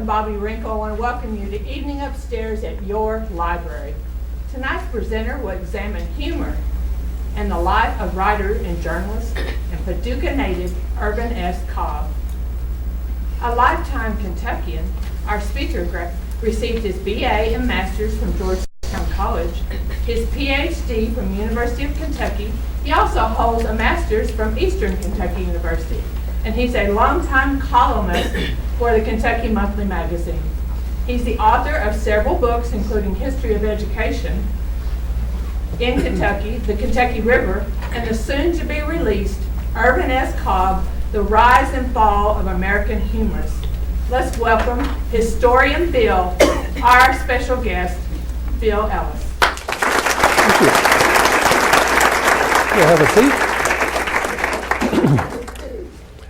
Bobby Wrinkle. I want to welcome you to Evening Upstairs at your library. Tonight's presenter will examine humor and the life of writer and journalist and Paducah native Irvin S. Cobb. A lifetime Kentuckian, our speaker received his BA and Master's from Georgetown College, his PhD from University of Kentucky. He also holds a Master's from Eastern Kentucky University, and he's a longtime columnist for the Kentucky Monthly Magazine. He's the author of several books, including History of Education in Kentucky, The Kentucky River, and the soon-to-be-released Irvin S. Cobb, The Rise and Fall of American Humorists. Let's welcome historian Bill, our special guest, Bill Ellis. Thank you. You'll have a seat.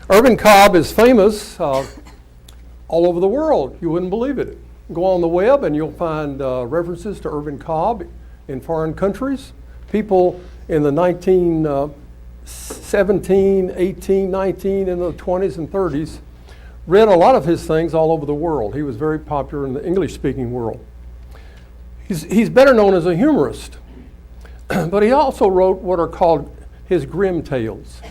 Irvin Cobb is famous all over the world. You wouldn't believe it. Go on the web and you'll find references to Irvin Cobb in foreign countries. People in the 1917, 18, 19, in the 20s and 30s read a lot of his things all over the world. He was very popular in the English-speaking world. He's better known as a humorist, but he also wrote what are called his grim tales.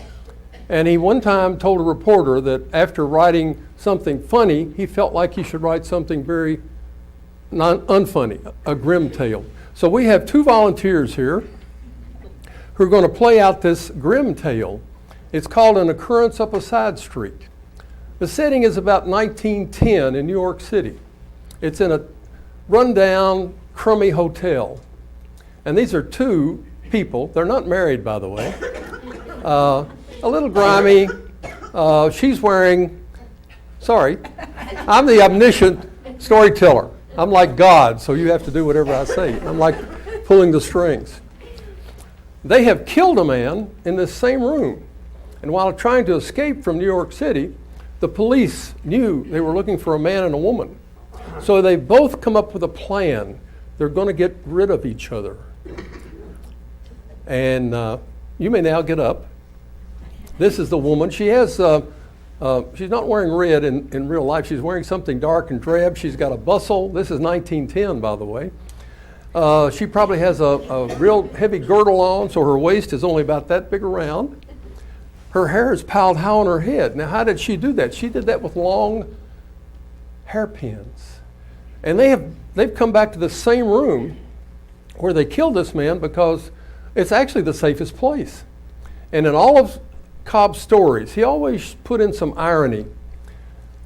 And he one time told a reporter that after writing something funny, he felt like he should write something very unfunny, a grim tale. So we have two volunteers here who are going to play out this grim tale. It's called An Occurrence Up a Side Street. The setting is about 1910 in New York City. It's in a rundown, crummy hotel. And these are two people. They're not married, by the way. A little grimy. She's wearing, sorry, I'm the omniscient storyteller. I'm like God, so you have to do whatever I say. I'm like pulling the strings. They have killed a man in this same room. And while trying to escape from New York City, the police knew they were looking for a man and a woman. So they both come up with a plan. They're going to get rid of each other. And you may now get up. This is the woman. She has, she's not wearing red in real life. She's wearing something dark and drab. She's got a bustle. This is 1910, by the way. She probably has a real heavy girdle on, so her waist is only about that big around. Her hair is piled high on her head. Now, how did she do that? She did that with long hairpins. And they've come back to the same room where they killed this man because it's actually the safest place. And in all of Cobb's stories, he always put in some irony.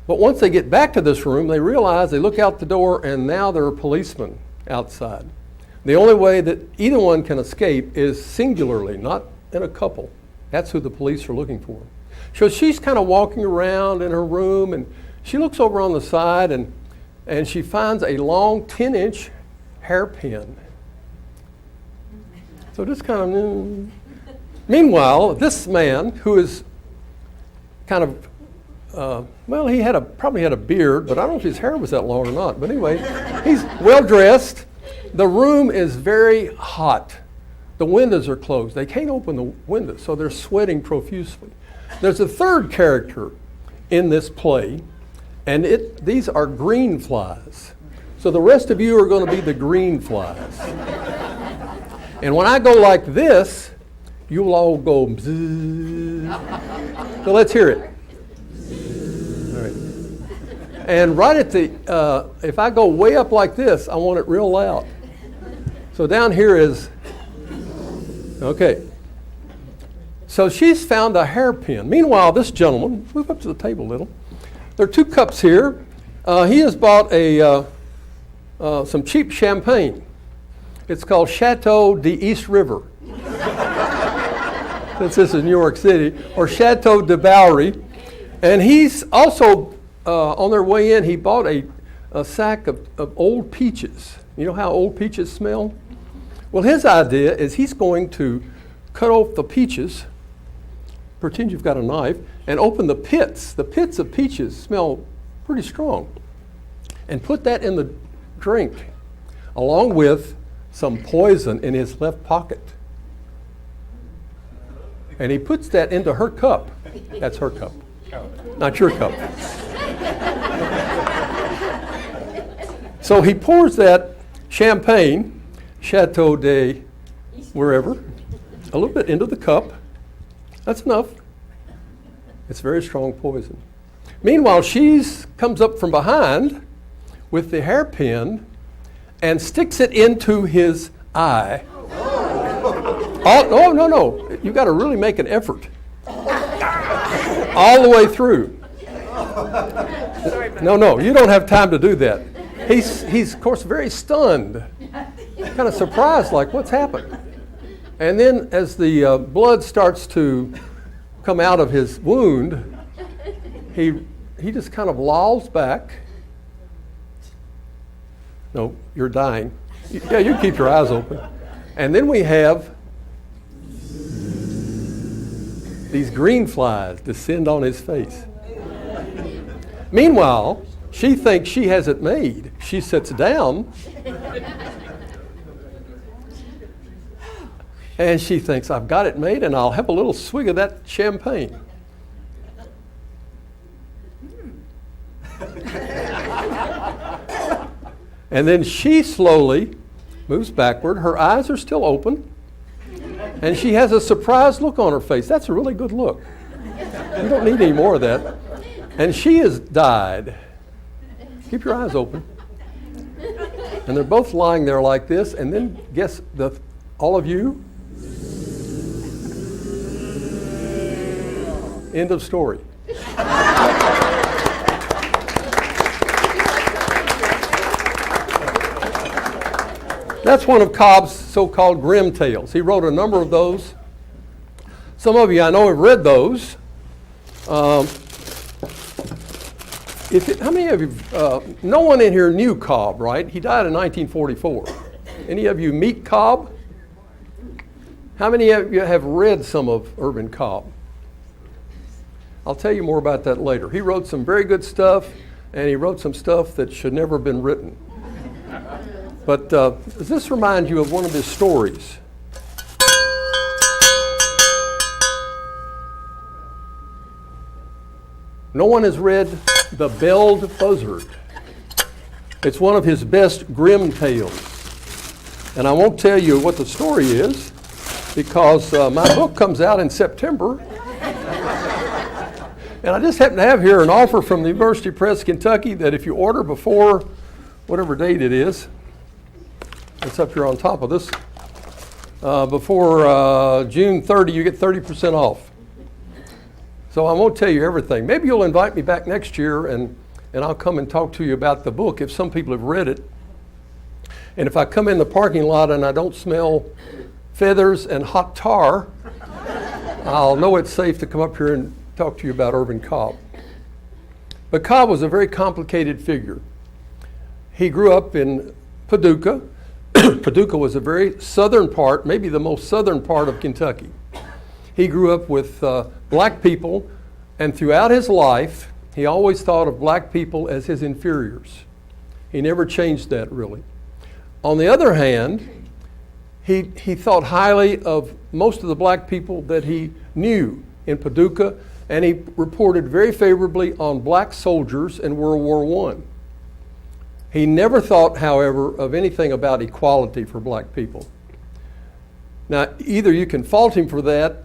But once they get back to this room, they realize, they look out the door, and now there are policemen outside. The only way that either one can escape is singularly, not in a couple. That's who the police are looking for. So she's kind of walking around in her room, and she looks over on the side, and she finds a long 10-inch hairpin. So just kind of... Meanwhile, this man, who is kind of, well, he probably had a beard, but I don't know if his hair was that long or not. But anyway, he's well-dressed. The room is very hot. The windows are closed. They can't open the windows, so they're sweating profusely. There's a third character in this play, and these are green flies. So the rest of you are going to be the green flies. And when I go like this, you'll all go bzzz. So let's hear it. All right. And right at the, if I go way up like this, I want it real loud. So down here is, okay. So she's found a hairpin. Meanwhile, this gentleman, move up to the table a little. There are two cups here. He has bought some cheap champagne. It's called Chateau de East River. Since this is New York City, or Chateau de Bowery. And he's also, on their way in, he bought a sack of old peaches. You know how old peaches smell? Well, his idea is he's going to cut off the peaches, pretend you've got a knife, and open the pits. The pits of peaches smell pretty strong. And put that in the drink, along with some poison in his left pocket. And he puts that into her cup. That's her cup, not your cup. So he pours that champagne, Chateau de wherever, a little bit into the cup. That's enough. It's very strong poison. Meanwhile, she comes up from behind with the hairpin and sticks it into his eye. Oh, no. You got to really make an effort. All the way through. No, you don't have time to do that. He's of course very stunned, kind of surprised, like what's happened. And then as the blood starts to come out of his wound, he just kind of lolls back. No, you're dying. Yeah, you keep your eyes open. And then we have these green flies descend on his face. Meanwhile, she thinks she has it made. She sits down and she thinks, I've got it made and I'll have a little swig of that champagne. And then she slowly moves backward. Her eyes are still open. And she has a surprised look on her face. That's a really good look. You don't need any more of that. And she has died. Keep your eyes open. And they're both lying there like this. And then guess, all of you? End of story. That's one of Cobb's so-called grim tales. He wrote a number of those. Some of you I know have read those. How many of you, no one in here knew Cobb, right? He died in 1944. Any of you meet Cobb? How many of you have read some of Irvin Cobb? I'll tell you more about that later. He wrote some very good stuff, and he wrote some stuff that should never have been written. But does this remind you of one of his stories? No one has read The Belled Buzzard. It's one of his best grim tales. And I won't tell you what the story is because my book comes out in September. And I just happen to have here an offer from the University Press, Kentucky, that if you order before whatever date it is, it's up here on top of this, before June 30, you get 30% off. So I won't tell you everything. Maybe you'll invite me back next year and I'll come and talk to you about the book if some people have read it. And if I come in the parking lot and I don't smell feathers and hot tar, I'll know it's safe to come up here and talk to you about Irvin Cobb. But Cobb was a very complicated figure. He grew up in Paducah. Paducah was a very southern part, maybe the most southern part of Kentucky. He grew up with black people, and throughout his life, he always thought of black people as his inferiors. He never changed that, really. On the other hand, he thought highly of most of the black people that he knew in Paducah, and he reported very favorably on black soldiers in World War I. He never thought, however, of anything about equality for black people. Now, either you can fault him for that,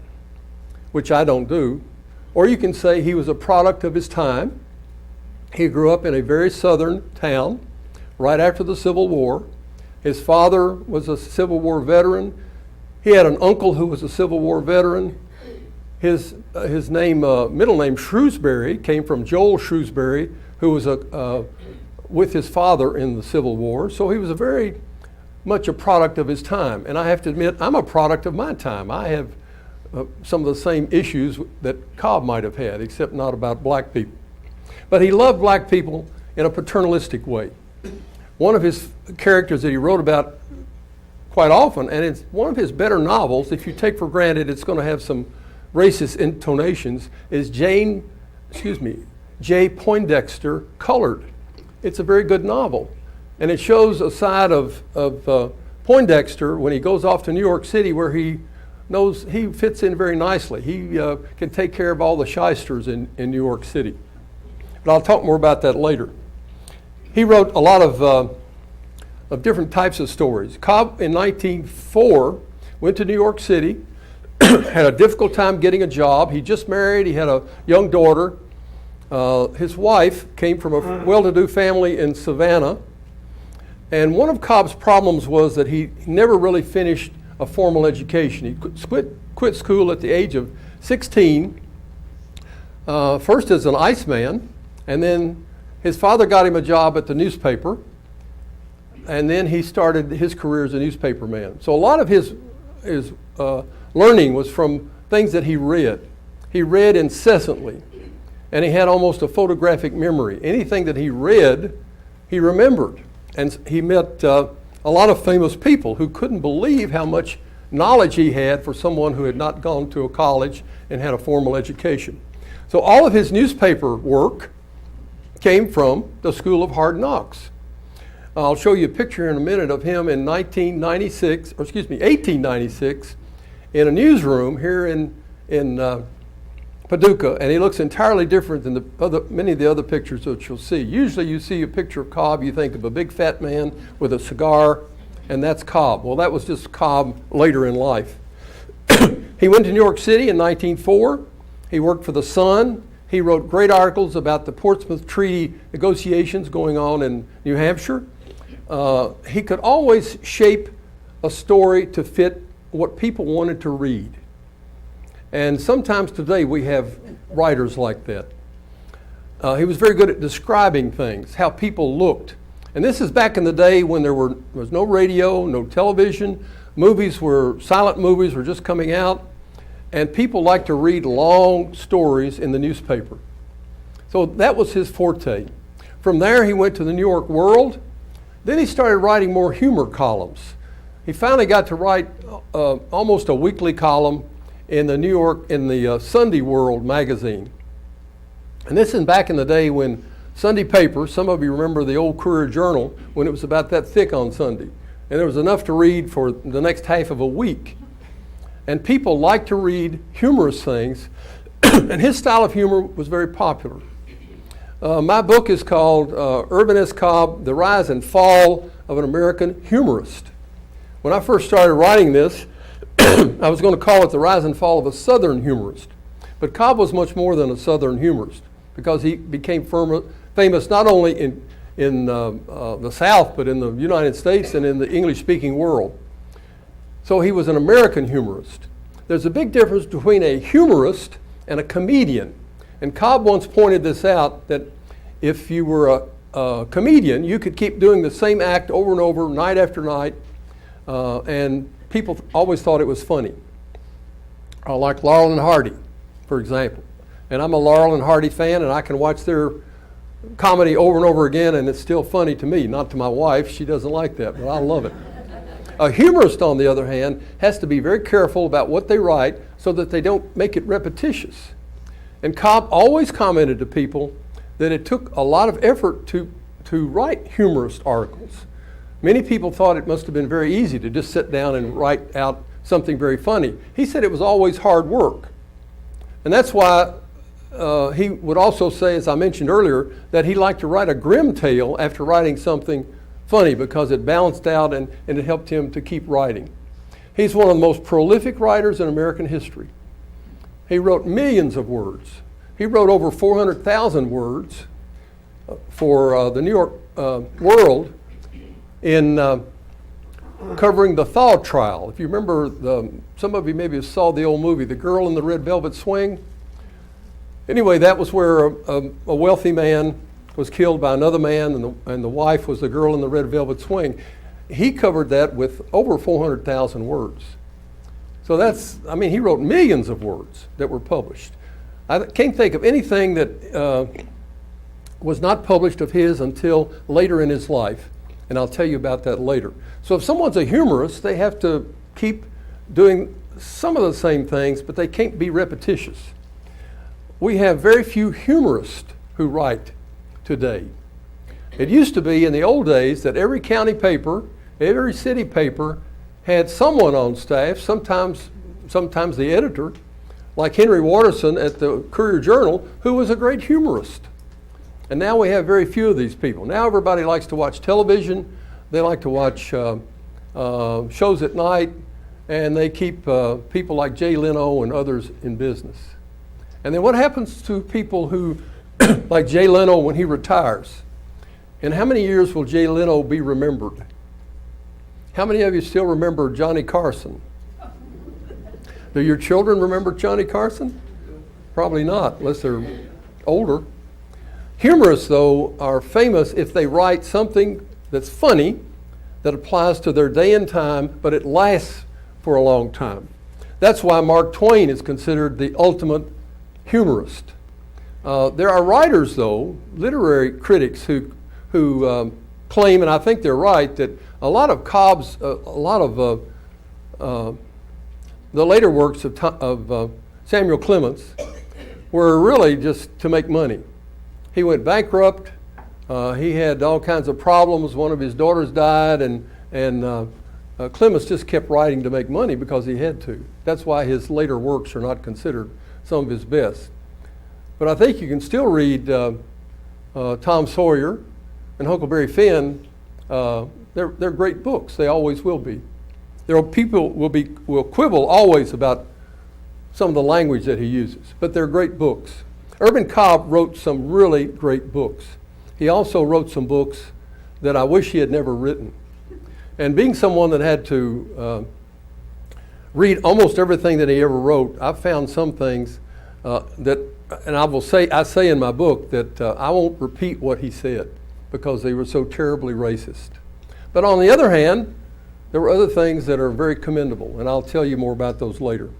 which I don't do, or you can say he was a product of his time. He grew up in a very southern town right after the Civil War. His father was a Civil War veteran. He had an uncle who was a Civil War veteran. His name, middle name Shrewsbury, came from Joel Shrewsbury, who was with his father in the Civil War. So he was a very much a product of his time. And I have to admit, I'm a product of my time. I have some of the same issues that Cobb might have had, except not about black people. But he loved black people in a paternalistic way. One of his characters that he wrote about quite often, and it's one of his better novels, if you take for granted it's going to have some racist intonations, is J. Poindexter Colored. It's a very good novel. And it shows a side of Poindexter when he goes off to New York City where he knows he fits in very nicely. He can take care of all the shysters in New York City. But I'll talk more about that later. He wrote a lot of of different types of stories. Cobb, in 1904, went to New York City, had a difficult time getting a job. He just married, he had a young daughter. His wife came from a well-to-do family in Savannah. And one of Cobb's problems was that he never really finished a formal education. He quit school at the age of 16, first as an iceman, and then his father got him a job at the newspaper, and then he started his career as a newspaper man. So a lot of his learning was from things that he read. He read incessantly, and he had almost a photographic memory. Anything that he read, he remembered. And he met a lot of famous people who couldn't believe how much knowledge he had for someone who had not gone to a college and had a formal education. So all of his newspaper work came from the School of Hard Knocks. I'll show you a picture in a minute of him in 1896 in a newsroom here in Paducah, and he looks entirely different than many of the other pictures that you'll see. Usually you see a picture of Cobb, you think of a big fat man with a cigar, and that's Cobb. Well, that was just Cobb later in life. He went to New York City in 1904. He worked for the Sun. He wrote great articles about the Portsmouth Treaty negotiations going on in New Hampshire. He could always shape a story to fit what people wanted to read. And sometimes today we have writers like that. He was very good at describing things, how people looked. And this is back in the day when there was no radio, no television. Silent movies were just coming out. And people liked to read long stories in the newspaper. So that was his forte. From there he went to the New York World. Then he started writing more humor columns. He finally got to write almost a weekly column in the Sunday World magazine. And this is back in the day when Sunday paper, some of you remember the old Courier Journal, when it was about that thick on Sunday. And there was enough to read for the next half of a week. And people liked to read humorous things, and his style of humor was very popular. My book is called Irvin S. Cobb, The Rise and Fall of an American Humorist. When I first started writing this, I was going to call it The Rise and Fall of a Southern Humorist. But Cobb was much more than a Southern humorist, because he became famous not only in the South, but in the United States and in the English-speaking world. So he was an American humorist. There's a big difference between a humorist and a comedian. And Cobb once pointed this out, that if you were a comedian, you could keep doing the same act over and over, night after night, and people always thought it was funny. Like Laurel and Hardy, for example. And I'm a Laurel and Hardy fan, and I can watch their comedy over and over again, and it's still funny to me, not to my wife. She doesn't like that, but I love it. A humorist, on the other hand, has to be very careful about what they write so that they don't make it repetitious. And Cobb always commented to people that it took a lot of effort to write humorous articles. Many people thought it must have been very easy to just sit down and write out something very funny. He said it was always hard work. And that's why he would also say, as I mentioned earlier, that he liked to write a grim tale after writing something funny, because it balanced out and it helped him to keep writing. He's one of the most prolific writers in American history. He wrote millions of words. He wrote over 400,000 words for the New York World in covering the Thaw trial. If you remember, some of you maybe saw the old movie, The Girl in the Red Velvet Swing. Anyway, that was where a wealthy man was killed by another man, and the wife was the girl in the red velvet swing. He covered that with over 400,000 words. So he wrote millions of words that were published. I can't think of anything that was not published of his until later in his life, and I'll tell you about that later. So if someone's a humorist, they have to keep doing some of the same things, but they can't be repetitious. We have very few humorists who write today. It used to be in the old days that every county paper, every city paper had someone on staff, sometimes the editor, like Henry Watterson at the Courier Journal, who was a great humorist. And now we have very few of these people. Now everybody likes to watch television. They like to watch shows at night, and they keep people like Jay Leno and others in business. And then what happens to people who, like Jay Leno when he retires? In how many years will Jay Leno be remembered? How many of you still remember Johnny Carson? Do your children remember Johnny Carson? Probably not, unless they're older. Humorists, though, are famous if they write something that's funny, that applies to their day and time, but it lasts for a long time. That's why Mark Twain is considered the ultimate humorist. There are writers, though, literary critics who claim, and I think they're right, that a lot of Cobb's, a lot of the later works of Samuel Clemens were really just to make money. He went bankrupt. He had all kinds of problems. One of his daughters died, and Clemens just kept writing to make money because he had to. That's why his later works are not considered some of his best. But I think you can still read Tom Sawyer and Huckleberry Finn. They're great books. They always will be. There are people will quibble always about some of the language that he uses, but they're great books. Irvin Cobb wrote some really great books. He also wrote some books that I wish he had never written. And being someone that had to read almost everything that he ever wrote, I found some things that, and I say in my book that I won't repeat what he said because they were so terribly racist. But on the other hand, there were other things that are very commendable, and I'll tell you more about those later.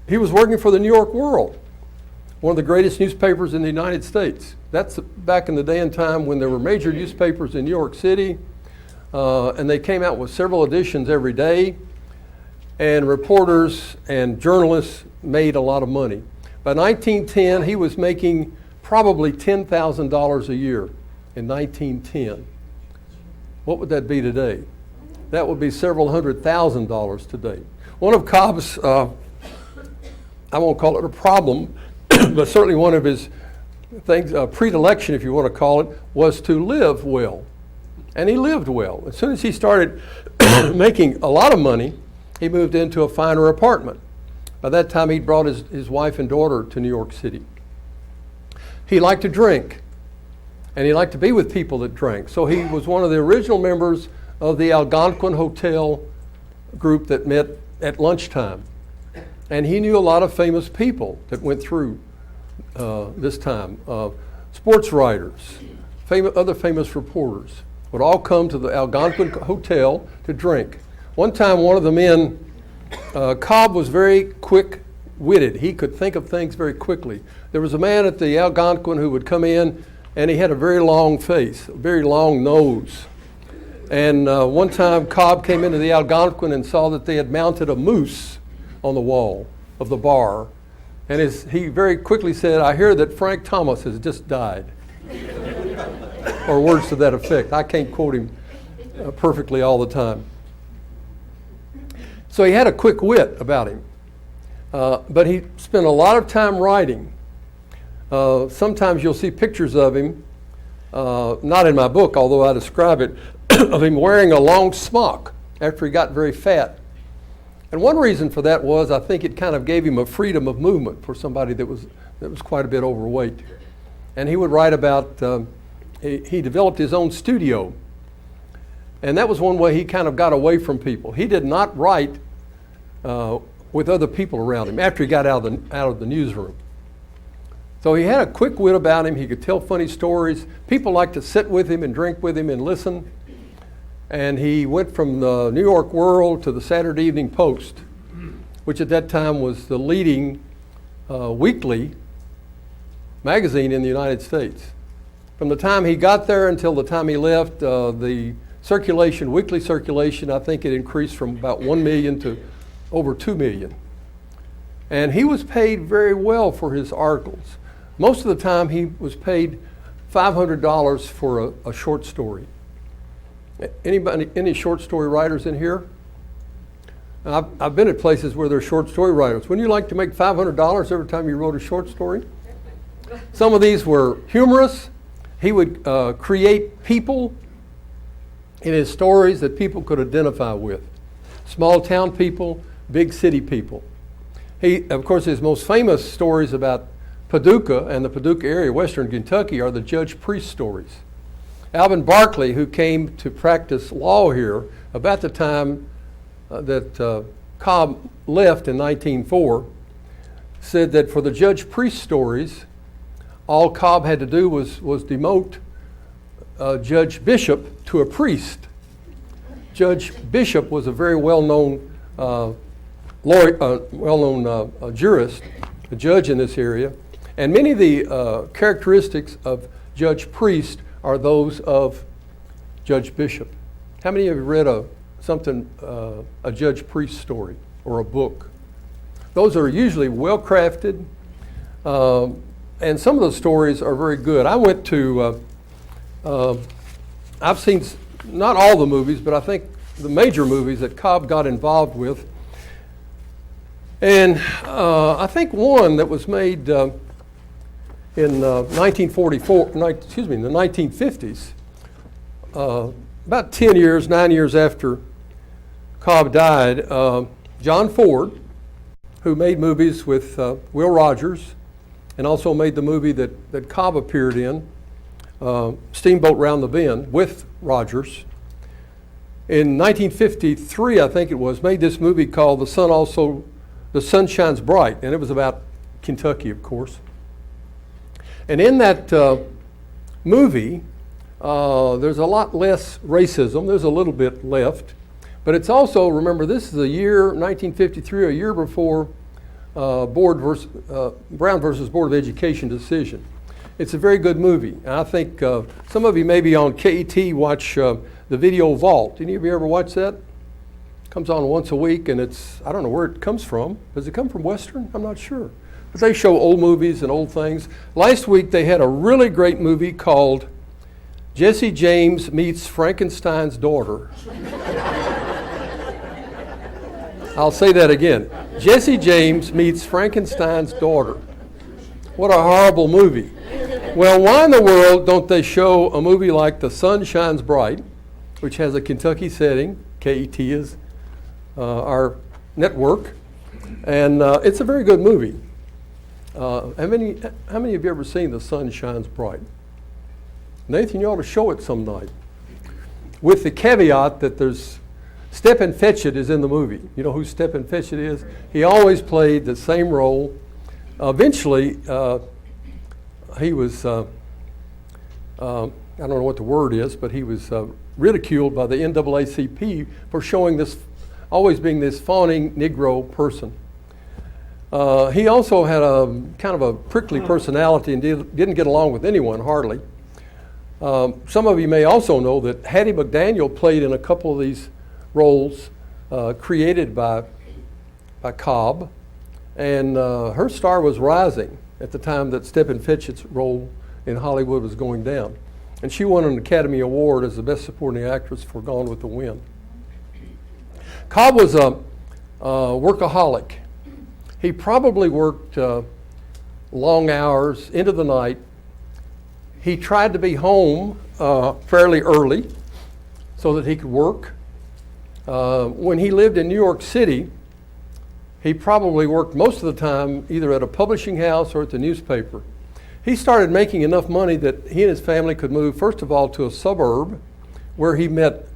He was working for the New York World, one of the greatest newspapers in the United States. That's back in the day and time when there were major newspapers in New York City, and they came out with several editions every day, and reporters and journalists made a lot of money. By 1910, he was making probably $10,000 a year in 1910. What would that be today? That would be several $100,000 today. One of Cobb's, I won't call it a problem, but certainly one of his things, predilection, if you want to call it, was to live well. And he lived well. As soon as he started making a lot of money, he moved into a finer apartment. By that time, he'd brought his wife and daughter to New York City. He liked to drink, and he liked to be with people that drank. So he was one of the original members of the Algonquin Hotel group that met at lunchtime. And he knew a lot of famous people that went through this time. Sports writers, other famous reporters would all come to the Algonquin Hotel to drink. One time, one of the men, Cobb was very quick-witted. He could think of things very quickly. There was a man at the Algonquin who would come in, and he had a very long face, a very long nose. And one time, Cobb came into the Algonquin and saw that they had mounted a moose on the wall of the bar. And he very quickly said, "I hear that Frank Thomas has just died." Or words to that effect. I can't quote him perfectly all the time. So he had a quick wit about him. But he spent a lot of time writing. Sometimes you'll see pictures of him, not in my book, although I describe it, of him wearing a long smock after he got very fat. And one reason for that was I think it kind of gave him a freedom of movement for somebody that was quite a bit overweight. And he would write about, he developed his own studio. And that was one way he kind of got away from people. He did not write with other people around him after he got out of the newsroom. So he had a quick wit about him. He could tell funny stories. People liked to sit with him and drink with him and listen. And he went from the New York World to the Saturday Evening Post, which at that time was the leading weekly magazine in the United States. From the time he got there until the time he left, the weekly circulation, I think it increased from about 1 million to over 2 million. And he was paid very well for his articles. Most of the time he was paid $500 for a short story. Any short story writers in here? I've been at places where there's short story writers. Wouldn't you like to make $500 every time you wrote a short story? Some of these were humorous. He would create people in his stories that people could identify with. Small town people, big city people. He, of course, his most famous stories about Paducah and the Paducah area, western Kentucky, are the Judge Priest stories. Alvin Barkley, who came to practice law here about the time that Cobb left in 1904, said that for the Judge Priest stories, all Cobb had to do was demote Judge Bishop to a priest. Judge Bishop was a very well-known jurist, a judge in this area, and many of the characteristics of Judge Priest are those of Judge Bishop. How many of you read a Judge Priest story or a book? Those are usually well-crafted, and some of those stories are very good. I went to, I've seen not all the movies, but I think the major movies that Cobb got involved with. And I think one that was made in 1944, in the 1950s, about 9 years after Cobb died, John Ford, who made movies with Will Rogers, and also made the movie that Cobb appeared in, Steamboat Round the Bend, with Rogers. In 1953, I think it was, made this movie called The Sun Shines Bright, and it was about Kentucky, of course. And in that movie, there's a lot less racism. There's a little bit left. But it's also, remember, this is the year, 1953, a year before Brown versus Board of Education decision. It's a very good movie. And I think some of you maybe on KET watch the Video Vault. Any of you ever watch that? Comes on once a week, and I don't know where it comes from. Does it come from Western? I'm not sure. But they show old movies and old things. Last week they had a really great movie called Jesse James Meets Frankenstein's Daughter. I'll say that again. Jesse James Meets Frankenstein's Daughter. What a horrible movie. Well, why in the world don't they show a movie like The Sun Shines Bright, which has a Kentucky setting? KET is our network, and it's a very good movie. How many of you ever seen The Sun Shines Bright? Nathan, you ought to show it some night. With the caveat that there's Stephen Fetchit is in the movie. You know who Stephen Fetchit is? He always played the same role. Eventually, he was, I don't know what the word is, but he was ridiculed by the NAACP for showing this, always being this fawning Negro person. He also had a kind of a prickly personality and didn't get along with anyone, hardly. Some of you may also know that Hattie McDaniel played in a couple of these roles created by Cobb, and her star was rising at the time that Stephen Fetchit's role in Hollywood was going down. And she won an Academy Award as the Best Supporting Actress for Gone with the Wind. Cobb was a workaholic. He probably worked long hours into the night. He tried to be home fairly early so that he could work. When he lived in New York City, he probably worked most of the time either at a publishing house or at the newspaper. He started making enough money that he and his family could move, first of all, to a suburb where he met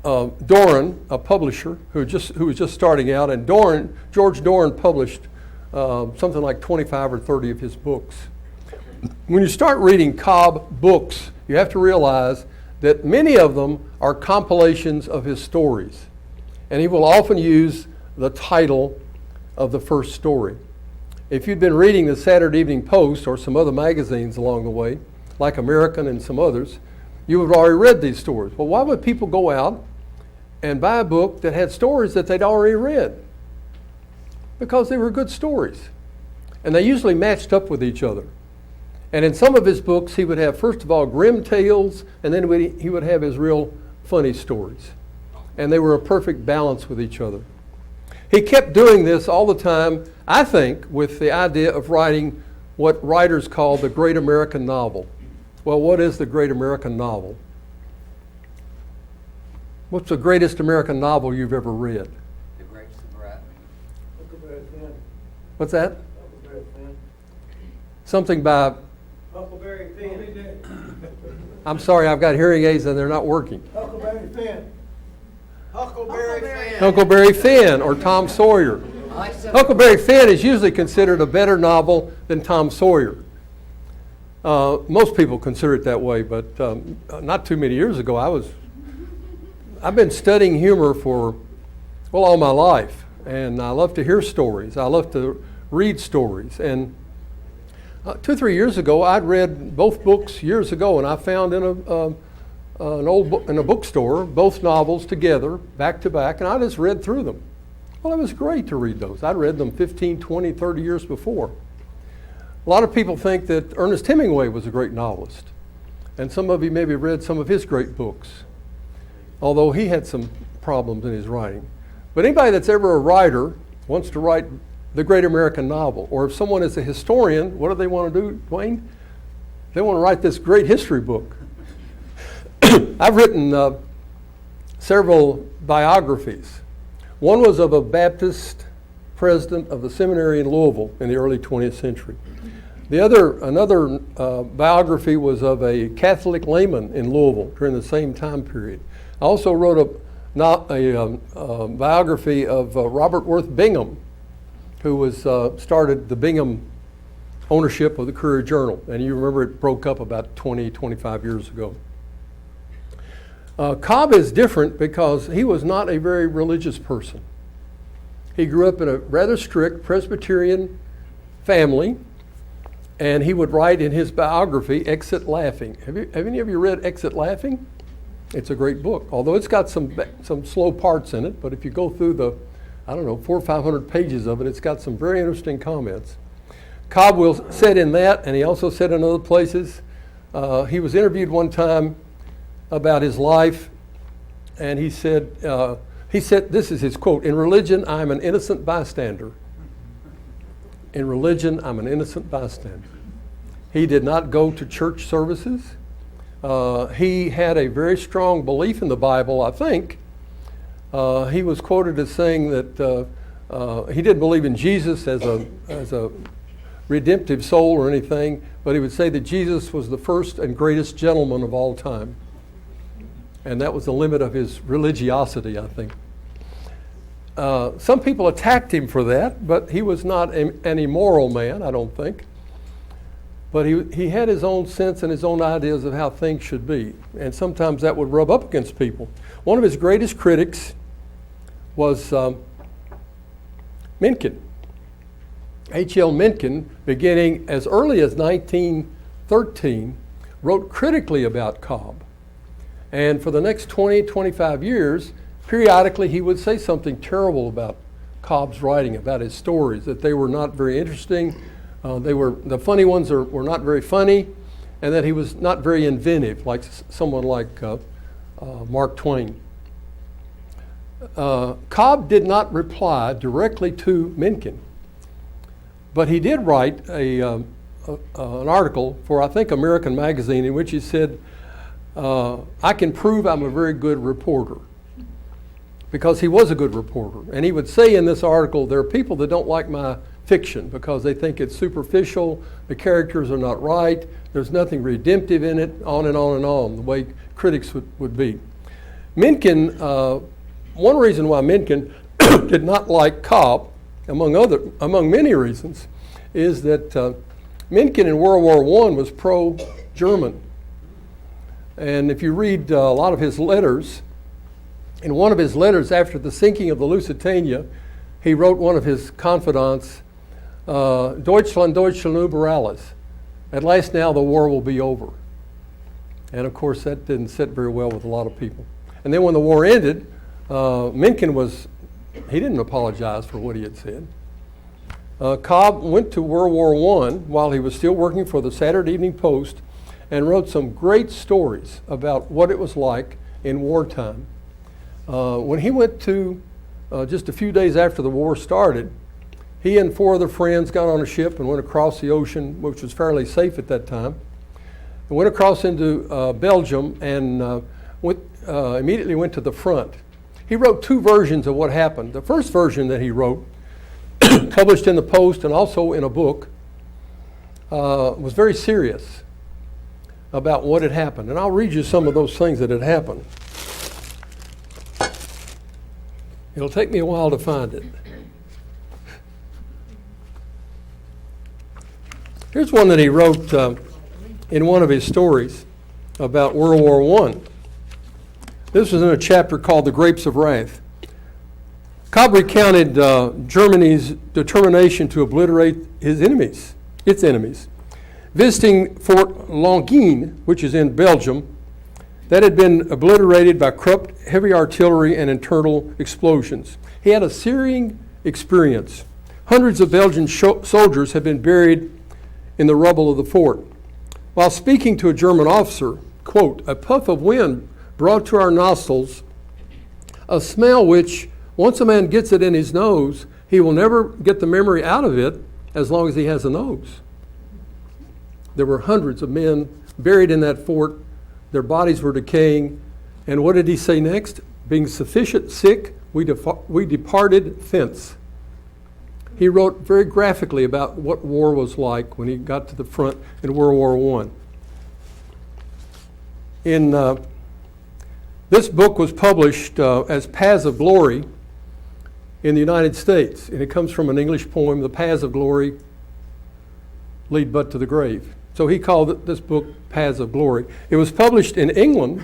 Doran, a publisher who was just starting out, and George Doran published something like 25 or 30 of his books. When you start reading Cobb books, you have to realize that many of them are compilations of his stories. And he will often use the title of the first story. If you'd been reading the Saturday Evening Post or some other magazines along the way, like American and some others, you would have already read these stories. Well, why would people go out and buy a book that had stories that they'd already read? Because they were good stories. And they usually matched up with each other. And in some of his books, he would have, first of all, grim tales, and then he would have his real funny stories. And they were a perfect balance with each other. He kept doing this all the time, I think, with the idea of writing what writers call the great American novel. Well, what is the great American novel? What's the greatest American novel you've ever read? The Grapes of Wrath. Huckleberry Finn. What's that? Huckleberry Finn. Something by, Huckleberry Finn. I'm sorry, I've got hearing aids and they're not working. Huckleberry Finn. Huckleberry Finn. Huckleberry Finn or Tom Sawyer. I like some. Huckleberry Finn is usually considered a better novel than Tom Sawyer. Most people consider it that way, but not too many years ago, I've been studying humor for, well, all my life, and I love to hear stories. I love to read stories, and 2 or 3 years ago, I'd read both books years ago, and I found in an old book in a bookstore both novels together, back to back, and I just read through them. Well, it was great to read those. I'd read them 15, 20, 30 years before. A lot of people think that Ernest Hemingway was a great novelist, and some of you maybe read some of his great books, although he had some problems in his writing. But anybody that's ever a writer wants to write the great American novel, or if someone is a historian, what do they want to do, Dwayne? They want to write this great history book. I've written several biographies. One was of a Baptist president of the seminary in Louisville in the early 20th century. Another biography was of a Catholic layman in Louisville during the same time period. I also wrote a biography of Robert Worth Bingham, who started the Bingham ownership of the Courier-Journal, and you remember it broke up about 20, 25 years ago. Cobb is different because he was not a very religious person. He grew up in a rather strict Presbyterian family, and he would write in his biography, Exit Laughing. Have any of you read Exit Laughing? It's a great book, although it's got some slow parts in it, but if you go through the, 400 or 500 pages of it, it's got some very interesting comments. Cobb said in that, and he also said in other places, he was interviewed one time about his life, and he said, this is his quote, "In religion, I'm an innocent bystander. In religion, I'm an innocent bystander." He did not go to church services. He had a very strong belief in the Bible, I think. He was quoted as saying that he didn't believe in Jesus as a redemptive soul or anything, but he would say that Jesus was the first and greatest gentleman of all time. And that was the limit of his religiosity, I think. Some people attacked him for that, but he was not an immoral man, I don't think. But he had his own sense and his own ideas of how things should be. And sometimes that would rub up against people. One of his greatest critics was Mencken. H.L. Mencken, beginning as early as 1913, wrote critically about Cobb. And for the next 20, 25 years, periodically he would say something terrible about Cobb's writing, about his stories, that they were not very interesting. The funny ones were not very funny, and that he was not very inventive, like someone like Mark Twain. Cobb did not reply directly to Mencken, but he did write an article for, I think, American Magazine, in which he said, "I can prove I'm a very good reporter," because he was a good reporter. And he would say in this article, there are people that don't like my fiction because they think it's superficial, the characters are not right, there's nothing redemptive in it, on and on and on, the way critics would be. Mencken, one reason why Mencken did not like Cobb, among many reasons, is that Mencken in World War I was pro-German. And if you read a lot of his letters, in one of his letters after the sinking of the Lusitania, he wrote one of his confidants, Deutschland, Deutschland über alles. At last now the war will be over. And of course that didn't sit very well with a lot of people. And then when the war ended, Mencken he didn't apologize for what he had said. Cobb went to World War I while he was still working for the Saturday Evening Post and wrote some great stories about what it was like in wartime. When he went to, just a few days after the war started, he and 4 other friends got on a ship and went across the ocean, which was fairly safe at that time, and went across into Belgium and immediately went to the front. He wrote two versions of what happened. The first version that he wrote, published in the Post and also in a book, was very serious about what had happened. And I'll read you some of those things that had happened. It'll take me a while to find it. Here's one that he wrote in one of his stories about World War I. This was in a chapter called The Grapes of Wrath. Cobb recounted Germany's determination to obliterate its enemies. Visiting Fort Longines, which is in Belgium, that had been obliterated by corrupt heavy artillery and internal explosions. He had a searing experience. Hundreds of Belgian soldiers had been buried in the rubble of the fort. While speaking to a German officer, quote, "A puff of wind brought to our nostrils a smell which, once a man gets it in his nose, he will never get the memory out of it as long as he has a nose." There were hundreds of men buried in that fort. Their bodies were decaying. And what did he say next? Being sufficient sick, we departed thence. He wrote very graphically about what war was like when he got to the front in World War I. This book was published as Paths of Glory in the United States, and it comes from an English poem, "The Paths of Glory Lead But to the Grave." So he called this book Paths of Glory. It was published in England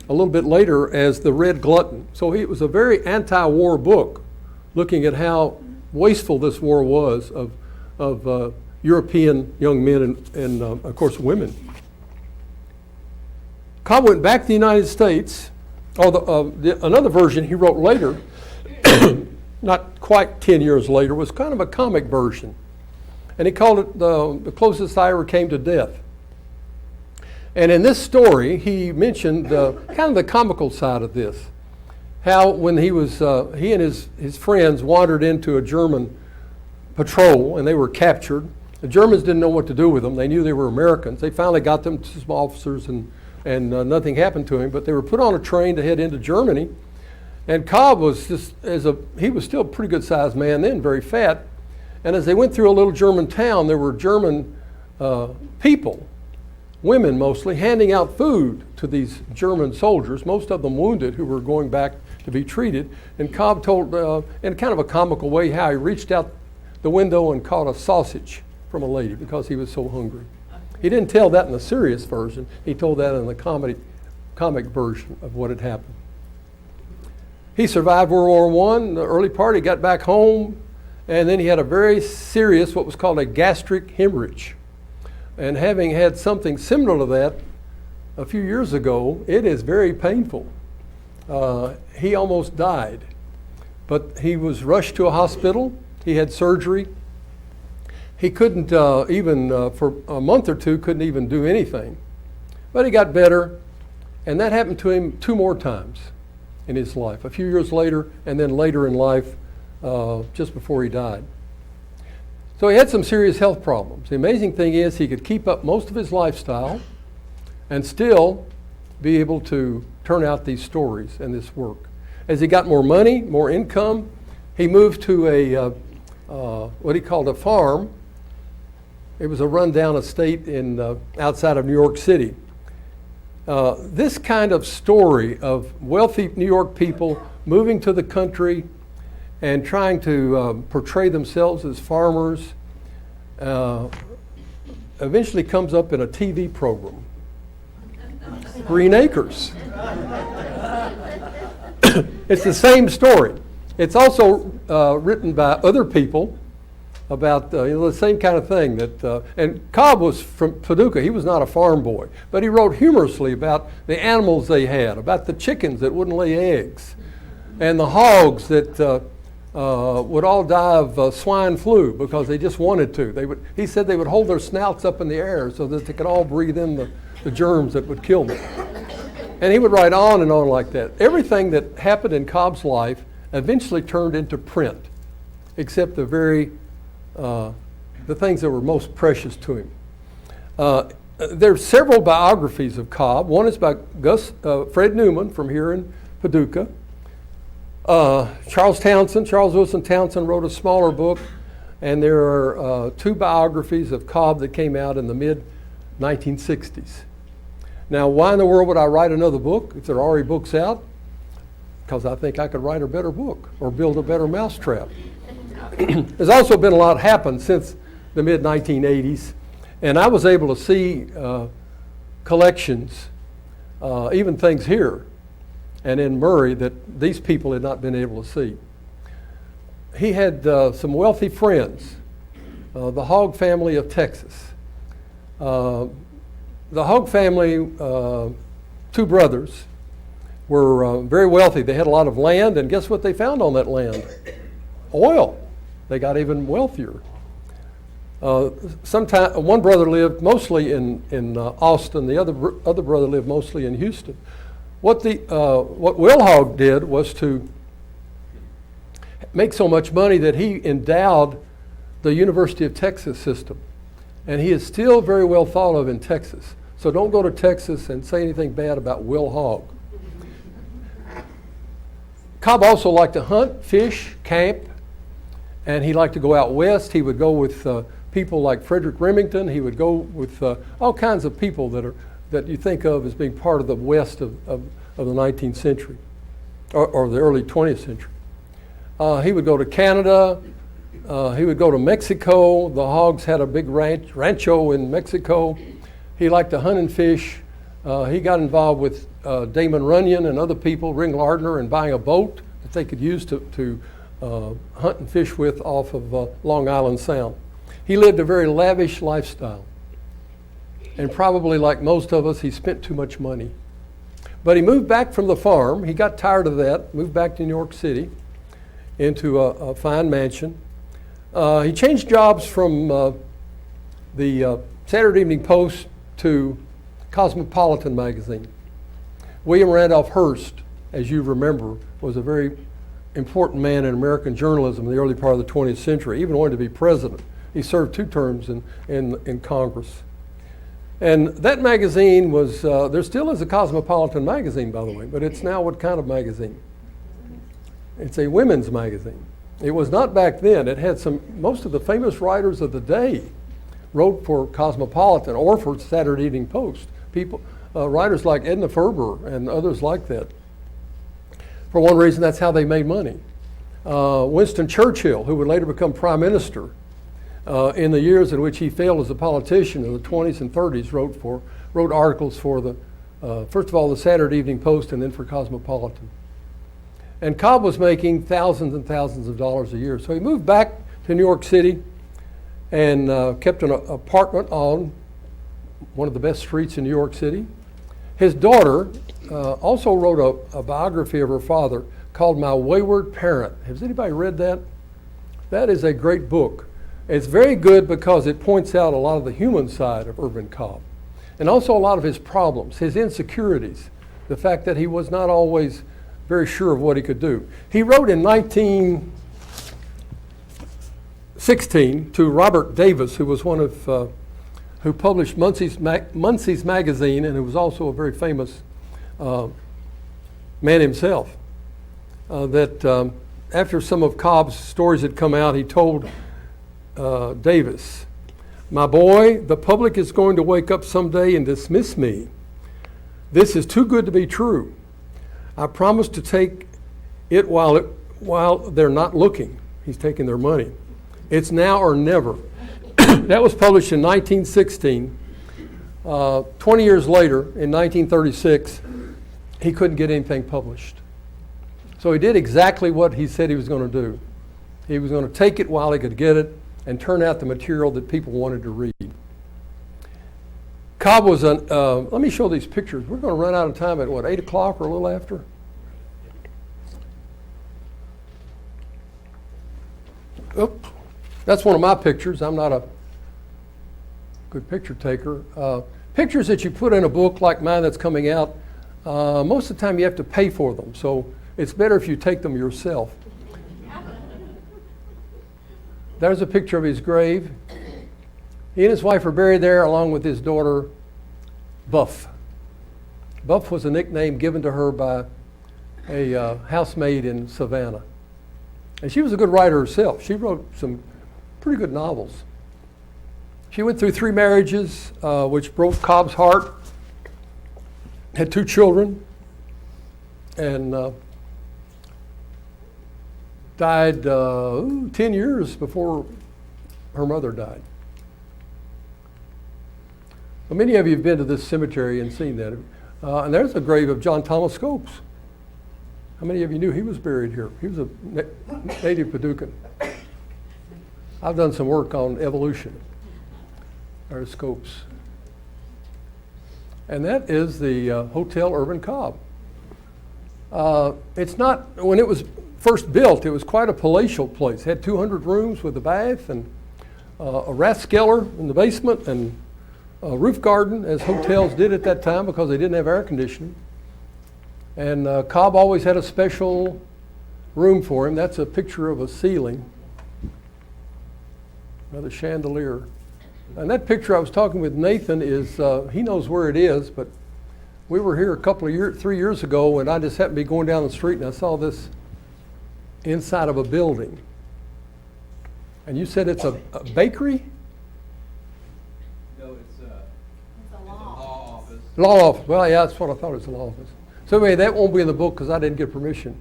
a little bit later as The Red Glutton. So it was a very anti-war book, looking at how wasteful this war was of European young men and of course, women. Cobb went back to the United States. Another version he wrote later, not quite 10 years later, was kind of a comic version. And he called it the closest I ever came to death. And in this story, he mentioned kind of the comical side of this. How when he and his friends wandered into a German patrol and they were captured, the Germans didn't know what to do with them. They knew they were Americans. They finally got them to some officers and nothing happened to him. But they were put on a train to head into Germany. And Cobb was he was still a pretty good sized man then, very fat. And as they went through a little German town, there were German people, women mostly, handing out food to these German soldiers, most of them wounded, who were going back to be treated. And Cobb told, in kind of a comical way, how he reached out the window and caught a sausage from a lady because he was so hungry. He didn't tell that in the serious version. He told that in the comic version of what had happened. He survived World War I, the early part. He got back home. And then he had a very serious, what was called a gastric hemorrhage. And having had something similar to that a few years ago, it is very painful. He almost died. But he was rushed to a hospital. He had surgery. He couldn't for a month or two, couldn't even do anything. But he got better. And that happened to him 2 more times in his life. A few years later, and then later in life, just before he died. So he had some serious health problems. The amazing thing is he could keep up most of his lifestyle and still be able to turn out these stories and this work. As he got more money, more income, he moved to what he called a farm. It was a rundown estate in outside of New York City. This kind of story of wealthy New York people moving to the country and trying to portray themselves as farmers eventually comes up in a TV program, Green Acres. It's the same story. It's also written by other people about the same kind of thing. And Cobb was from Paducah. He was not a farm boy, but he wrote humorously about the animals they had, about the chickens that wouldn't lay eggs, and the hogs that would all die of swine flu because they just wanted to. He said they would hold their snouts up in the air so that they could all breathe in the germs that would kill them. And he would write on and on like that. Everything that happened in Cobb's life eventually turned into print, except the things that were most precious to him. There's several biographies of Cobb. One is by Fred Newman from here in Paducah. Charles Wilson Townsend wrote a smaller book, and there are 2 biographies of Cobb that came out in the mid-1960s. Now, why in the world would I write another book if there are already books out? Because I think I could write a better book or build a better mousetrap. There's also been a lot happened since the mid-1980s, and I was able to see collections, even things here and in Murray, that these people had not been able to see. He had some wealthy friends, the Hogg family of Texas. The Hogg family, 2 brothers, were very wealthy. They had a lot of land, and guess what they found on that land? Oil. They got even wealthier. One brother lived mostly in Austin. The other brother lived mostly in Houston. What Will Hogg did was to make so much money that he endowed the University of Texas system. And he is still very well thought of in Texas. So don't go to Texas and say anything bad about Will Hogg. Cobb also liked to hunt, fish, camp, and he liked to go out west. He would go with people like Frederick Remington. He would go with all kinds of people that you think of as being part of the west of the 19th century or the early 20th century. He would go to Canada. He would go to Mexico. The Hoggs had a big rancho in Mexico. He liked to hunt and fish. He got involved with Damon Runyon and other people, Ring Lardner, in buying a boat that they could use to hunt and fish with off of Long Island Sound. He lived a very lavish lifestyle. And probably like most of us, he spent too much money. But he moved back from the farm. He got tired of that, moved back to New York City into a fine mansion. He changed jobs from the Saturday Evening Post to Cosmopolitan magazine. William Randolph Hearst, as you remember, was a very important man in American journalism in the early part of the 20th century, even wanted to be president. He served 2 terms in Congress. And that magazine was, there still is a Cosmopolitan magazine, by the way, but it's now what kind of magazine? It's a women's magazine. It was not back then. It had most of the famous writers of the day wrote for Cosmopolitan or for Saturday Evening Post. Writers like Edna Ferber and others like that. For one reason, that's how they made money. Winston Churchill, who would later become prime minister, in the years in which he failed as a politician in the 20s and 30s, wrote articles for first of all, the Saturday Evening Post and then for Cosmopolitan. And Cobb was making thousands and thousands of dollars a year. So he moved back to New York City and kept an apartment on one of the best streets in New York City. His daughter also wrote a biography of her father called My Wayward Parent. Has anybody read that? That is a great book. It's very good because it points out a lot of the human side of Irvin Cobb and also a lot of his problems, his insecurities, the fact that he was not always very sure of what he could do. He wrote in 1916 to Robert Davis, who was one of who published Munsey's magazine, and who was also a very famous man himself, that after some of Cobb's stories had come out, he told Davis, "My boy, the public is going to wake up someday and dismiss me. This is too good to be true. I promise to take it while they're not looking." He's taking their money. "It's now or never." That was published in 1916. 20 years later, in 1936, he couldn't get anything published. So he did exactly what he said he was going to do. He was going to take it while he could get it and turn out the material that people wanted to read. Cobb was let me show these pictures. We're going to run out of time at 8 o'clock or a little after? Oops. That's one of my pictures. I'm not a good picture taker. Pictures that you put in a book like mine that's coming out, most of the time you have to pay for them. So it's better if you take them yourself. There's a picture of his grave. He and his wife are buried there along with his daughter, Buff. Buff was a nickname given to her by a housemaid in Savannah. And she was a good writer herself. She wrote some pretty good novels. She went through 3 marriages, which broke Cobb's heart, had 2 children, and died 10 years before her mother died. Well, many of you have been to this cemetery and seen that. And there's a grave of John Thomas Scopes. How many of you knew he was buried here? He was a native Paducan. I've done some work on evolution. There's Scopes. And that is the Hotel Irvin Cobb. It's not, when it was first built, it was quite a palatial place. It had 200 rooms with a bath and a rathskeller in the basement and a roof garden, as hotels did at that time because they didn't have air conditioning. And Cobb always had a special room for him. That's a picture of a ceiling, another chandelier. And that picture I was talking with Nathan is, he knows where it is, but we were here a couple of years, 3 years ago, and I just happened to be going down the street and I saw this inside of a building. And you said it's a bakery? No, it's a law office. Law office. Well, yeah, that's what I thought it was, a law office. So anyway, that won't be in the book because I didn't get permission.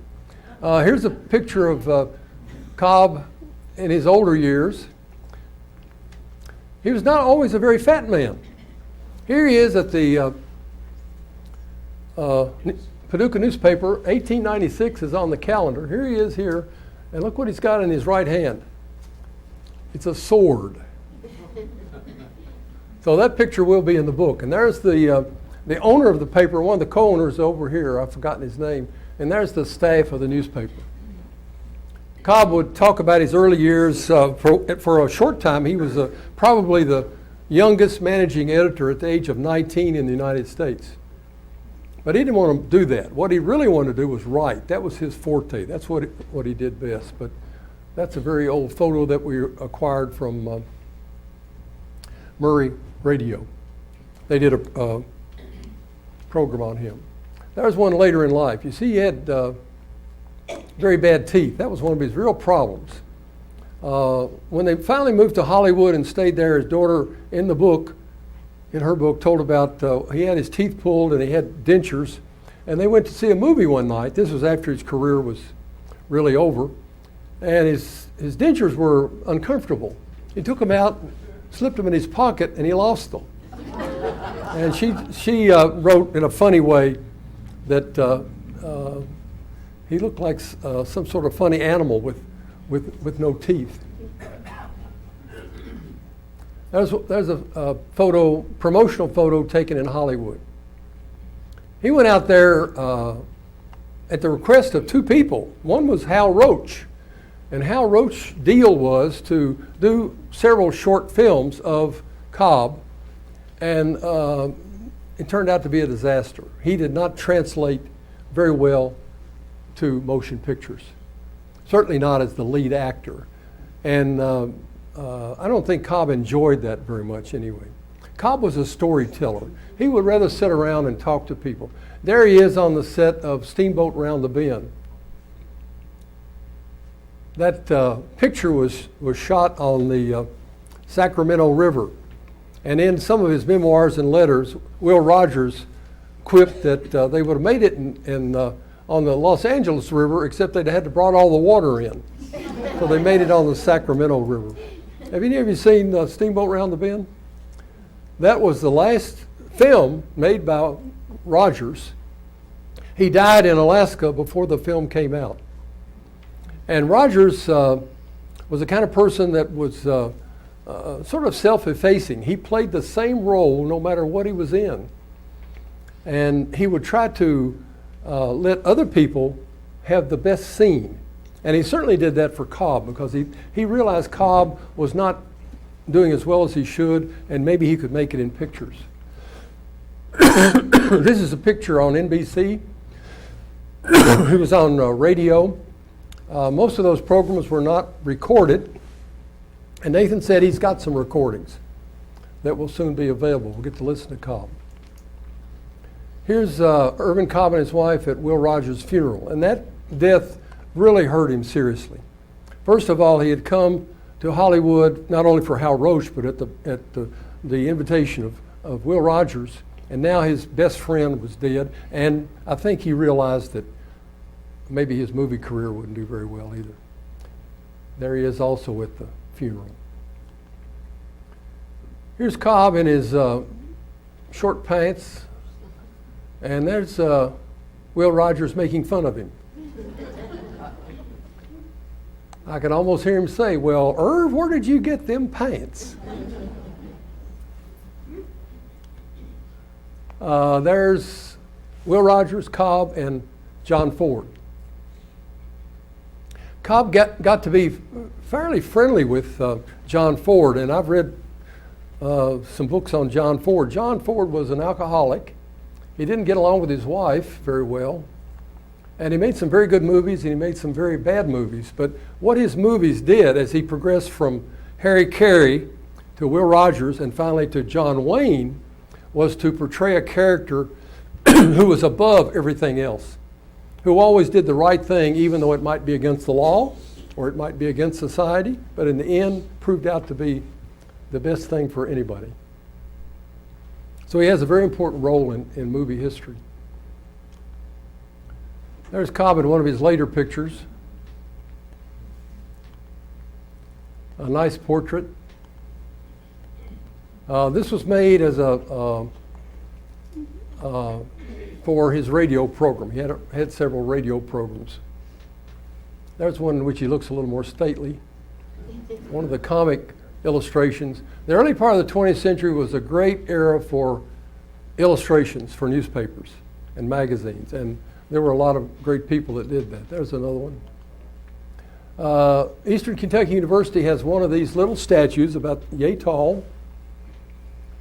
Here's a picture of Cobb in his older years. He was not always a very fat man. Here he is at the Paducah newspaper. 1896 is on the calendar. Here he is here, and look what he's got in his right hand. It's a sword. So that picture will be in the book. And there's the owner of the paper, one of the co-owners over here. I've forgotten his name. And there's the staff of the newspaper. Cobb would talk about his early years. For a short time, he was probably the youngest managing editor at the age of 19 in the United States. But he didn't want to do that. What he really wanted to do was write. That was his forte. That's what he did best. But that's a very old photo that we acquired from Murray Radio. They did a program on him. There's one later in life. You see, he had very bad teeth. That was one of his real problems. When they finally moved to Hollywood and stayed there, his daughter in her book, told about he had his teeth pulled and he had dentures. And they went to see a movie one night. This was after his career was really over. And his dentures were uncomfortable. He took them out, slipped them in his pocket, and he lost them. And she wrote in a funny way that he looked like some sort of funny animal with no teeth. There's a promotional photo taken in Hollywood. He went out there at the request of 2 people. One was Hal Roach. And Hal Roach's deal was to do several short films of Cobb, and it turned out to be a disaster. He did not translate very well to motion pictures, certainly not as the lead actor. And I don't think Cobb enjoyed that very much anyway. Cobb was a storyteller. He would rather sit around and talk to people. There he is on the set of Steamboat Round the Bend. That picture was shot on the Sacramento River. And in some of his memoirs and letters, Will Rogers quipped that they would have made it on the Los Angeles River, except they'd had to brought all the water in. So they made it on the Sacramento River. Have any of you seen Steamboat Round the Bend? That was the last film made by Rogers. He died in Alaska before the film came out. And Rogers was the kind of person that was sort of self-effacing. He played the same role no matter what he was in. And he would try to let other people have the best scene. And he certainly did that for Cobb because he realized Cobb was not doing as well as he should, and maybe he could make it in pictures. This is a picture on NBC. He was on radio. Most of those programs were not recorded, and Nathan said he's got some recordings that will soon be available. We'll get to listen to Cobb. Here's Irvin Cobb and his wife at Will Rogers' funeral, and that death really hurt him seriously. First of all, he had come to Hollywood not only for Hal Roach, but at the invitation of Will Rogers, and now his best friend was dead, and I think he realized that maybe his movie career wouldn't do very well either. There he is also at the funeral. Here's Cobb in his short pants, and there's Will Rogers making fun of him. I can almost hear him say, "Well, Irv, where did you get them pants?" There's Will Rogers, Cobb, and John Ford. Cobb got to be fairly friendly with John Ford, and I've read some books on John Ford. John Ford was an alcoholic. He didn't get along with his wife very well. And he made some very good movies, and he made some very bad movies. But what his movies did as he progressed from Harry Carey to Will Rogers and finally to John Wayne was to portray a character who was above everything else, who always did the right thing even though it might be against the law or it might be against society, but in the end proved out to be the best thing for anybody. So he has a very important role in movie history. There's Cobb in one of his later pictures. A nice portrait. This was made as for his radio program. He had several radio programs. There's one in which he looks a little more stately. One of the comic illustrations. The early part of the 20th century was a great era for illustrations for newspapers and magazines, and there were a lot of great people that did that. There's another one. Eastern Kentucky University has one of these little statues about yay tall,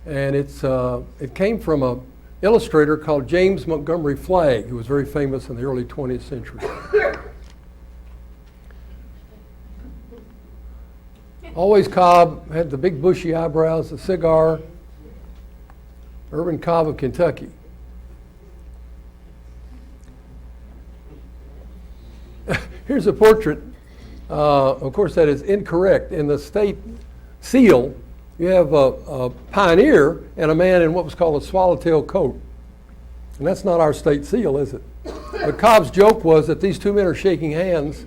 and it came from an illustrator called James Montgomery Flagg, who was very famous in the early 20th century. Always Cobb had the big bushy eyebrows, a cigar. Irvin Cobb of Kentucky. Here's a portrait. Of course, that is incorrect. In the state seal, you have a pioneer and a man in what was called a swallowtail coat. And that's not our state seal, is it? But Cobb's joke was that these two men are shaking hands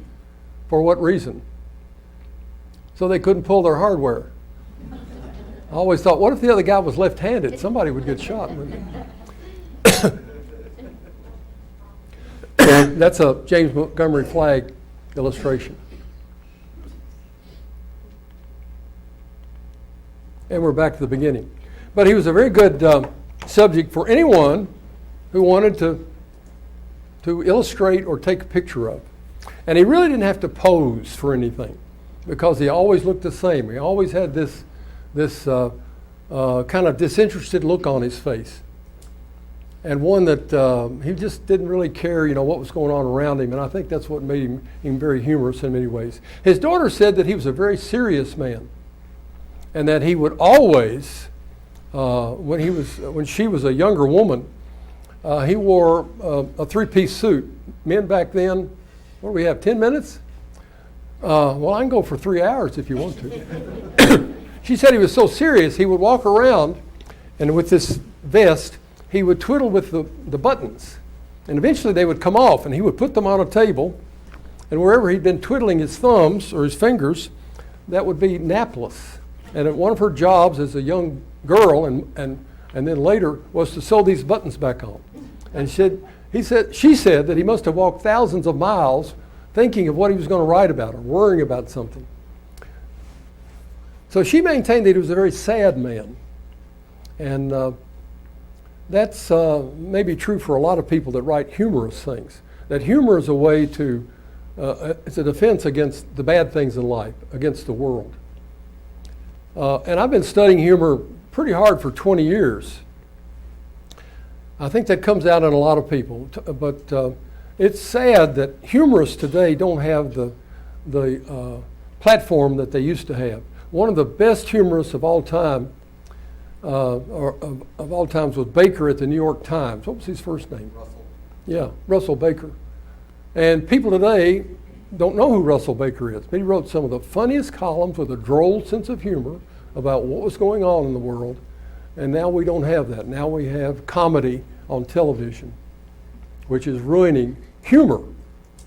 for what reason? So they couldn't pull their hardware. I always thought, what if the other guy was left-handed? Somebody would get shot, wouldn't it? That's a James Montgomery Flagg illustration. And we're back to the beginning. But he was a very good subject for anyone who wanted to illustrate or take a picture of. And he really didn't have to pose for anything because he always looked the same. He always had this kind of disinterested look on his face. And one that he just didn't really care, what was going on around him. And I think that's what made him very humorous in many ways. His daughter said that he was a very serious man, and that he would always, when she was a younger woman, he wore a three-piece suit. Men back then, what do we have, 10 minutes? Well, I can go for 3 hours if you want to. She said he was so serious, he would walk around, and with this vest, he would twiddle with the buttons. And eventually they would come off, and he would put them on a table, and wherever he'd been twiddling his thumbs or his fingers, that would be napless. And one of her jobs as a young girl, and then later, was to sew these buttons back on. And she said that he must have walked thousands of miles thinking of what he was going to write about or worrying about something. So she maintained that he was a very sad man. And that's maybe true for a lot of people that write humorous things. That humor is a way to, it's a defense against the bad things in life, against the world. And I've been studying humor pretty hard for 20 years. I think that comes out in a lot of people, but it's sad that humorists today don't have the platform that they used to have. One of the best humorists of all time or of all times, was Baker at the New York Times. What was his first name? Russell. Yeah, Russell Baker. And people today don't know who Russell Baker is, but he wrote some of the funniest columns with a droll sense of humor about what was going on in the world. And now we don't have that. Now we have comedy on television, which is ruining humor.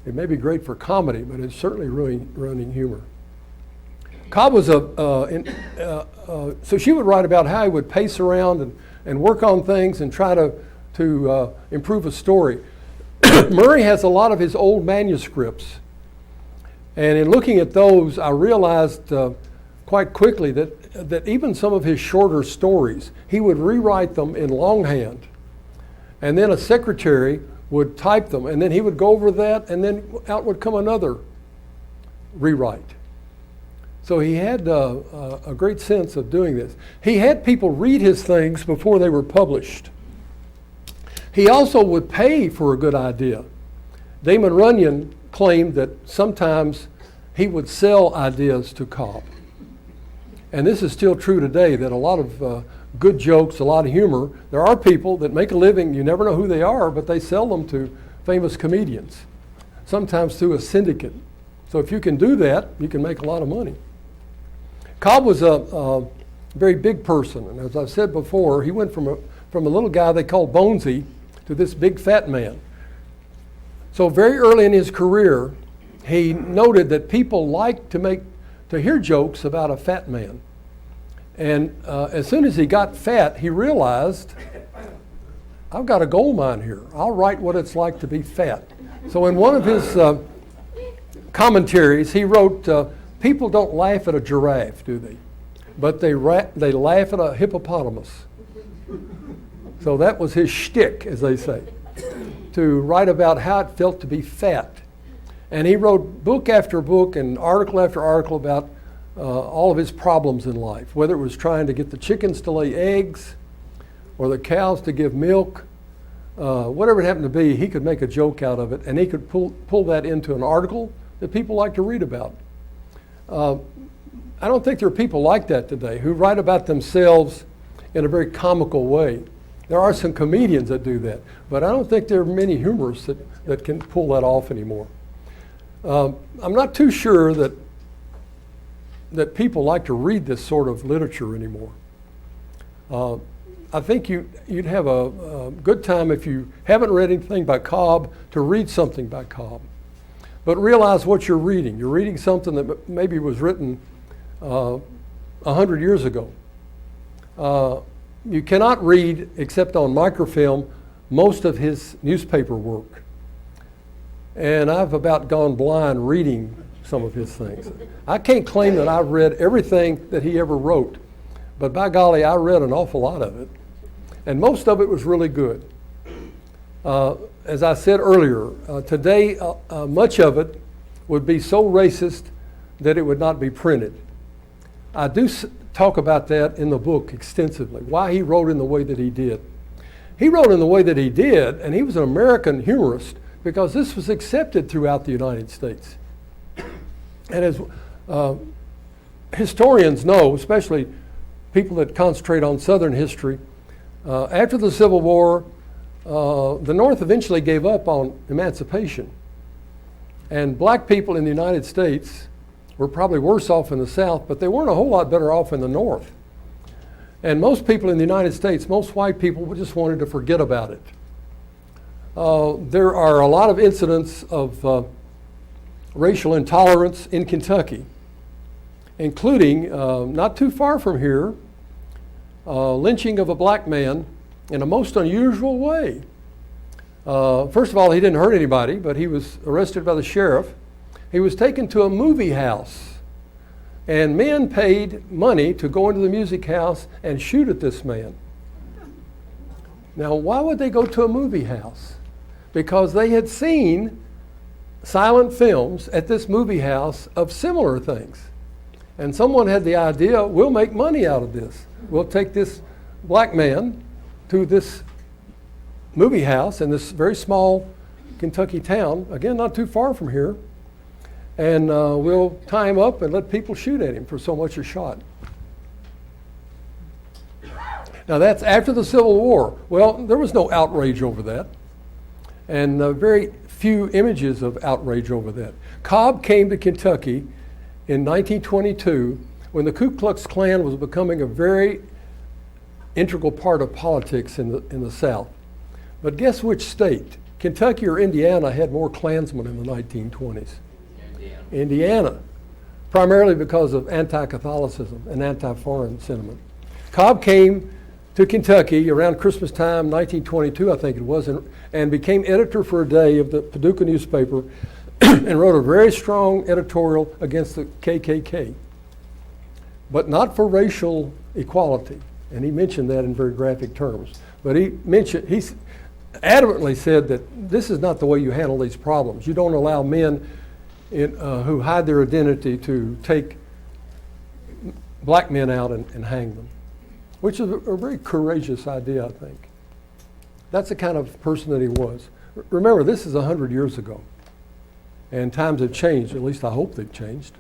It may be great for comedy, but it's certainly ruining humor. Cobb was so she would write about how he would pace around and work on things and try to improve a story. Murray has a lot of his old manuscripts. And in looking at those, I realized quite quickly that even some of his shorter stories, he would rewrite them in longhand. And then a secretary would type them, and then he would go over that, and then out would come another rewrite. So he had a great sense of doing this. He had people read his things before they were published. He also would pay for a good idea. Damon Runyon claimed that sometimes he would sell ideas to Cobb. And this is still true today, that a lot of good jokes, a lot of humor, there are people that make a living, you never know who they are, but they sell them to famous comedians, sometimes through a syndicate. So if you can do that, you can make a lot of money. Cobb was a very big person, and as I've said before, he went from a little guy they called Bonesy to this big fat man. So very early in his career, he noted that people liked to hear jokes about a fat man. And as soon as he got fat, he realized, I've got a gold mine here. I'll write what it's like to be fat. So in one of his commentaries, he wrote, people don't laugh at a giraffe, do they? But they laugh at a hippopotamus. So that was his shtick, as they say, to write about how it felt to be fat. And he wrote book after book and article after article about all of his problems in life, whether it was trying to get the chickens to lay eggs or the cows to give milk, whatever it happened to be, he could make a joke out of it, and he could pull that into an article that people like to read about. I don't think there are people like that today who write about themselves in a very comical way. There are some comedians that do that, but I don't think there are many humorists that can pull that off anymore. I'm not too sure that people like to read this sort of literature anymore. I think you'd have a good time if you haven't read anything by Cobb to read something by Cobb. But realize what you're reading. You're reading something that maybe was written 100 years ago. You cannot read, except on microfilm, most of his newspaper work. And I've about gone blind reading some of his things. I can't claim that I've read everything that he ever wrote, but by golly, I read an awful lot of it. And most of it was really good. As I said earlier, today much of it would be so racist that it would not be printed. I do talk about that in the book extensively, why he wrote in the way that he did. He wrote in the way that he did, and he was an American humorist because this was accepted throughout the United States. And as historians know, especially people that concentrate on Southern history, after the Civil War, the North eventually gave up on emancipation. And black people in the United States were probably worse off in the South, but they weren't a whole lot better off in the North. And most people in the United States, most white people just wanted to forget about it. There are a lot of incidents of racial intolerance in Kentucky, including, not too far from here, lynching of a black man in a most unusual way. First of all, he didn't hurt anybody, but he was arrested by the sheriff. He was taken to a movie house, and men paid money to go into the music house and shoot at this man. Now, why would they go to a movie house? Because they had seen silent films at this movie house of similar things. And someone had the idea, we'll make money out of this. We'll take this black man to this movie house in this very small Kentucky town, again, not too far from here, and we'll tie him up and let people shoot at him for so much a shot. Now that's after the Civil War. Well, there was no outrage over that, and very few images of outrage over that. Cobb came to Kentucky in 1922 when the Ku Klux Klan was becoming a very integral part of politics in the South. But guess which state? Kentucky or Indiana had more Klansmen in the 1920s? Indiana, primarily because of anti-Catholicism and anti-foreign sentiment. Cobb came to Kentucky around Christmas time, 1922, I think it was, and became editor for a day of the Paducah newspaper and wrote a very strong editorial against the KKK, but not for racial equality. And he mentioned that in very graphic terms. But he adamantly said that this is not the way you handle these problems. You don't allow men who hide their identity to take black men out and hang them, which is a very courageous idea, I think. That's the kind of person that he was. Remember, this is 100 years ago, and times have changed. At least I hope they've changed.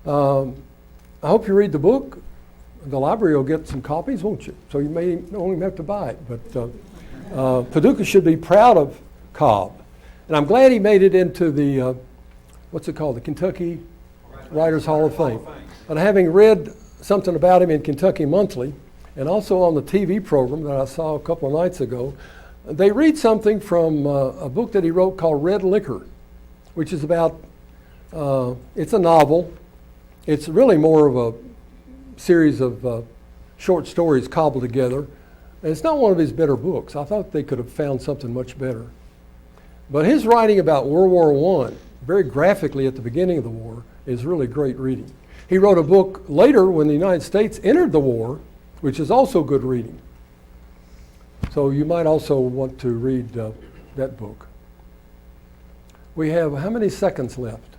I hope you read the book. The library will get some copies, won't you? So you may don't even have to buy it. But Paducah should be proud of Cobb. And I'm glad he made it into the, what's it called, the Kentucky Writers Hall of Fame. And having read something about him in Kentucky Monthly, and also on the TV program that I saw a couple of nights ago, they read something from a book that he wrote called Red Liquor, which is about, it's a novel. It's really more of a series of short stories cobbled together. And it's not one of his better books. I thought they could have found something much better. But his writing about World War I, very graphically at the beginning of the war, is really great reading. He wrote a book later when the United States entered the war, which is also good reading. So you might also want to read that book. We have how many seconds left?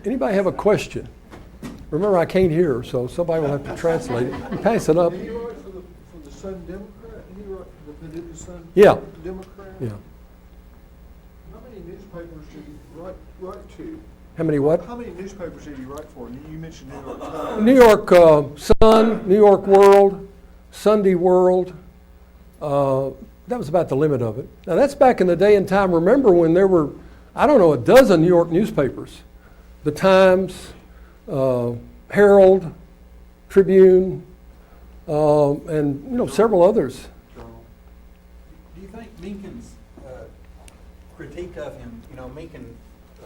Anybody have a question? Remember, I can't hear, so somebody will have to translate it. You pass it up. Did he write for the Sun Democrat? Did he write for the Paducah Sun Yeah. Democrat? Yeah. How many newspapers did he write to? How many what? How many newspapers did he write for? You mentioned New York Times. New York Sun, New York World, Sunday World. That was about the limit of it. Now that's back in the day and time. Remember when there were, I don't know, a dozen New York newspapers. The Times, Herald, Tribune, and several others. Do you think Mencken's critique of him, Mencken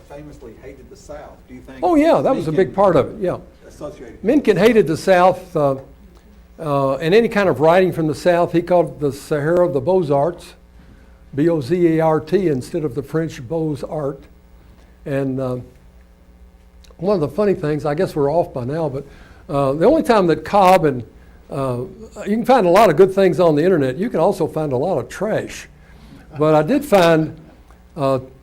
famously hated the South. Do you think? Oh yeah, that was a big part of it, yeah. Associated. Mencken hated the South, and any kind of writing from the South. He called the Sahara the Beaux-Arts, B-O-Z-A-R-T, instead of the French Beaux-Arts. And one of the funny things, I guess we're off by now, but the only time that Cobb and you can find a lot of good things on the internet. You can also find a lot of trash. But I did find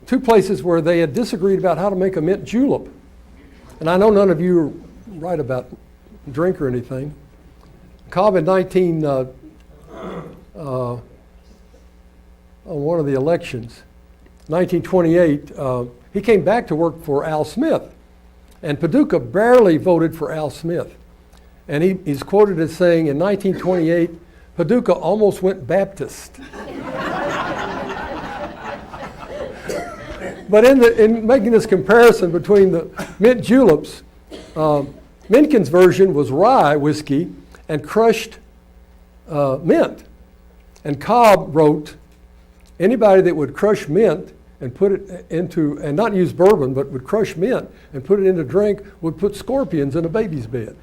two places where they had disagreed about how to make a mint julep. And I know none of you write about drink or anything. Cobb in on one of the elections, 1928, he came back to work for Al Smith. And Paducah barely voted for Al Smith. And he's quoted as saying, in 1928, Paducah almost went Baptist. But in making this comparison between the mint juleps, Mencken's version was rye whiskey and crushed mint. And Cobb wrote, anybody that would crush mint and put it into, and not use bourbon, but would crush mint and put it in a drink, would put scorpions in a baby's bed.